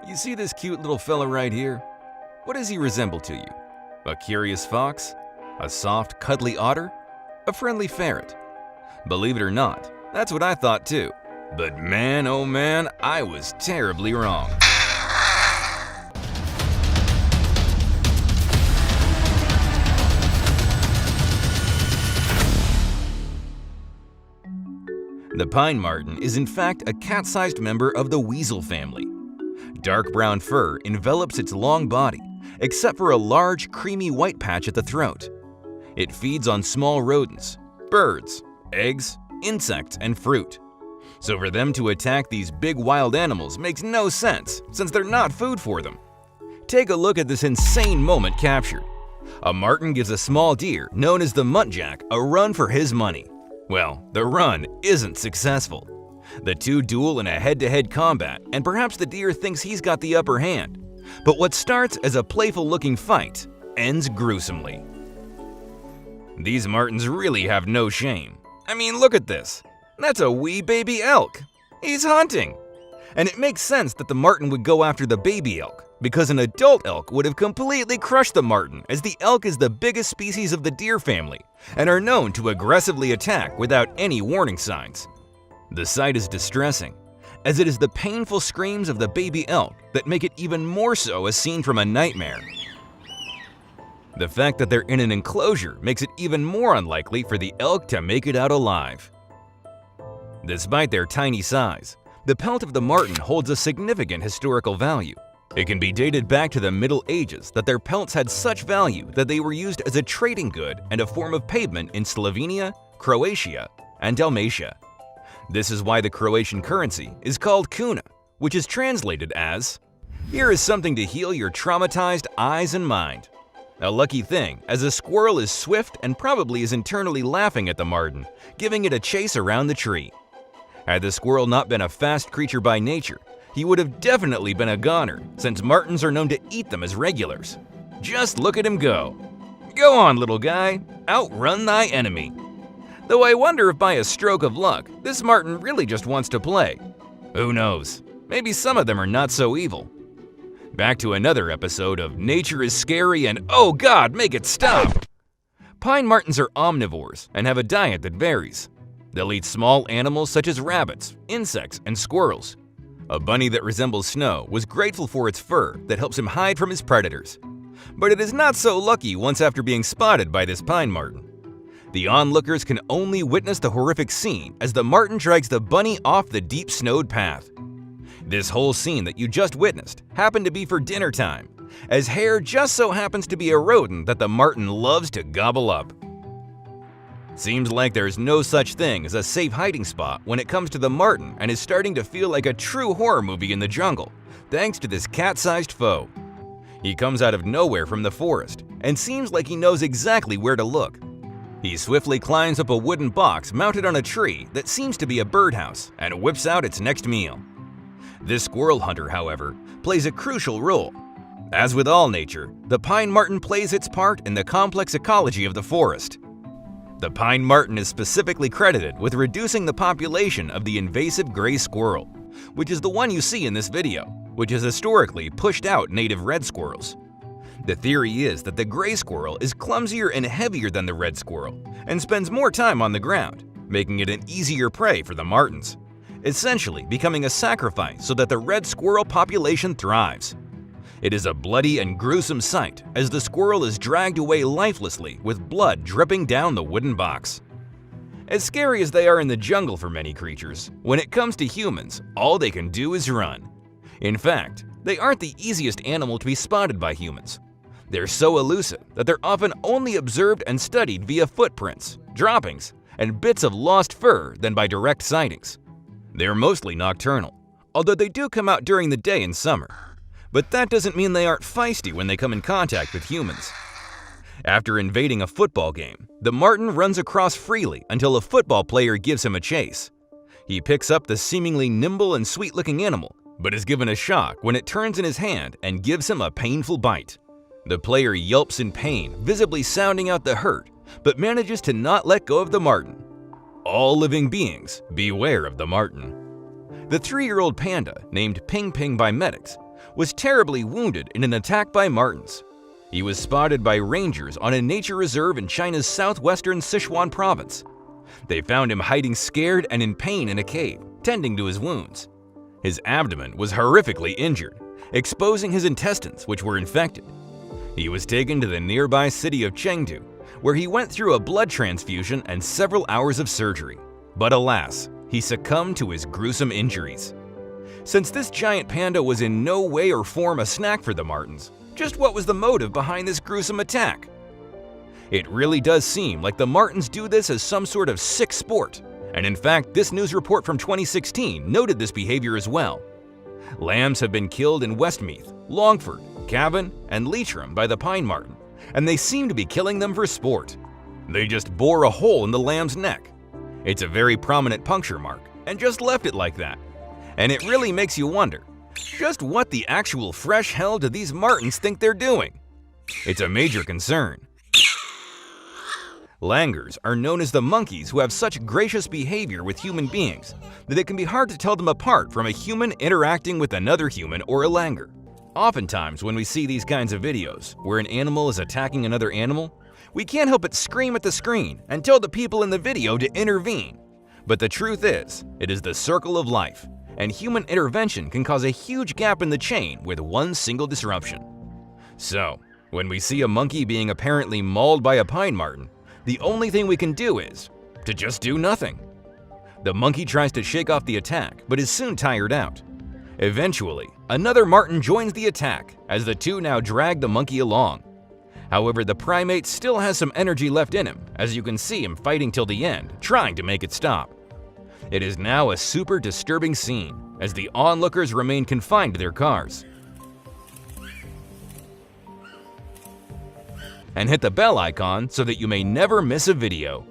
You see this cute little fella right here? What does he resemble to you? A curious fox? A soft, cuddly otter? A friendly ferret? Believe it or not, that's what I thought too. But man, oh man, I was terribly wrong. The pine marten is in fact a cat-sized member of the weasel family. Dark brown fur envelops its long body, except for a large, creamy white patch at the throat. It feeds on small rodents, birds, eggs, insects, and fruit. So for them to attack these big wild animals makes no sense, since they're not food for them. Take a look at this insane moment captured. A marten gives a small deer, known as the muntjac, a run for his money. Well, the run isn't successful. The two duel in a head-to-head combat, and perhaps the deer thinks he's got the upper hand. But what starts as a playful-looking fight ends gruesomely. These martens really have no shame. I mean, look at this. That's a wee baby elk. He's hunting. And it makes sense that the marten would go after the baby elk, because an adult elk would have completely crushed the marten, as the elk is the biggest species of the deer family and are known to aggressively attack without any warning signs. The sight is distressing, as it is the painful screams of the baby elk that make it even more so a scene from a nightmare. The fact that they're in an enclosure makes it even more unlikely for the elk to make it out alive. Despite their tiny size, the pelt of the marten holds a significant historical value. It can be dated back to the Middle Ages that their pelts had such value that they were used as a trading good and a form of payment in Slovenia, Croatia, and Dalmatia. This is why the Croatian currency is called kuna, which is translated as, "Here is something to heal your traumatized eyes and mind." A lucky thing, as a squirrel is swift and probably is internally laughing at the marten, giving it a chase around the tree. Had the squirrel not been a fast creature by nature, he would have definitely been a goner, since martens are known to eat them as regulars. Just look at him go. Go on, little guy, outrun thy enemy. Though I wonder if by a stroke of luck, this marten really just wants to play. Who knows, maybe some of them are not so evil. Back to another episode of Nature is Scary and Oh God, make it stop! Pine martens are omnivores and have a diet that varies. They'll eat small animals such as rabbits, insects, and squirrels. A bunny that resembles Snow was grateful for its fur that helps him hide from his predators. But it is not so lucky once after being spotted by this pine marten. The onlookers can only witness the horrific scene as the marten drags the bunny off the deep snowed path. This whole scene that you just witnessed happened to be for dinner time, as hare just so happens to be a rodent that the marten loves to gobble up. Seems like there's no such thing as a safe hiding spot when it comes to the marten, and is starting to feel like a true horror movie in the jungle, thanks to this cat-sized foe. He comes out of nowhere from the forest, and seems like he knows exactly where to look. He swiftly climbs up a wooden box mounted on a tree that seems to be a birdhouse, and whips out its next meal. This squirrel hunter, however, plays a crucial role. As with all nature, the pine marten plays its part in the complex ecology of the forest. The pine marten is specifically credited with reducing the population of the invasive gray squirrel, which is the one you see in this video, which has historically pushed out native red squirrels. The theory is that the gray squirrel is clumsier and heavier than the red squirrel, and spends more time on the ground, making it an easier prey for the martens, essentially becoming a sacrifice so that the red squirrel population thrives. It is a bloody and gruesome sight as the squirrel is dragged away lifelessly with blood dripping down the wooden box. As scary as they are in the jungle for many creatures, when it comes to humans, all they can do is run. In fact, they aren't the easiest animal to be spotted by humans. They're so elusive that they're often only observed and studied via footprints, droppings, and bits of lost fur than by direct sightings. They're mostly nocturnal, although they do come out during the day in summer. But that doesn't mean they aren't feisty when they come in contact with humans. After invading a football game, the marten runs across freely until a football player gives him a chase. He picks up the seemingly nimble and sweet-looking animal, but is given a shock when it turns in his hand and gives him a painful bite. The player yelps in pain, visibly sounding out the hurt, but manages to not let go of the marten. All living beings, beware of the marten. The 3-year-old panda, named Ping Ping by medics, was terribly wounded in an attack by martens. He was spotted by rangers on a nature reserve in China's southwestern Sichuan province. They found him hiding scared and in pain in a cave, tending to his wounds. His abdomen was horrifically injured, exposing his intestines, which were infected. He was taken to the nearby city of Chengdu, where he went through a blood transfusion and several hours of surgery. But alas, he succumbed to his gruesome injuries. Since this giant panda was in no way or form a snack for the martens, just what was the motive behind this gruesome attack? It really does seem like the martens do this as some sort of sick sport, and in fact, this news report from 2016 noted this behavior as well. Lambs have been killed in Westmeath, Longford, Cavan, and Leitrim by the pine marten, and they seem to be killing them for sport. They just bore a hole in the lamb's neck. It's a very prominent puncture mark, and just left it like that. And it really makes you wonder, just what the actual fresh hell do these martens think they're doing? It's a major concern. Langurs are known as the monkeys who have such gracious behavior with human beings that it can be hard to tell them apart from a human interacting with another human or a langur. Oftentimes when we see these kinds of videos where an animal is attacking another animal, we can't help but scream at the screen and tell the people in the video to intervene. But the truth is, it is the circle of life, and human intervention can cause a huge gap in the chain with one single disruption. So, when we see a monkey being apparently mauled by a pine marten, the only thing we can do is to just do nothing. The monkey tries to shake off the attack, but is soon tired out. Eventually, another marten joins the attack as the two now drag the monkey along. However, the primate still has some energy left in him, as you can see him fighting till the end, trying to make it stop. It is now a super disturbing scene, as the onlookers remain confined to their cars. And hit the bell icon so that you may never miss a video.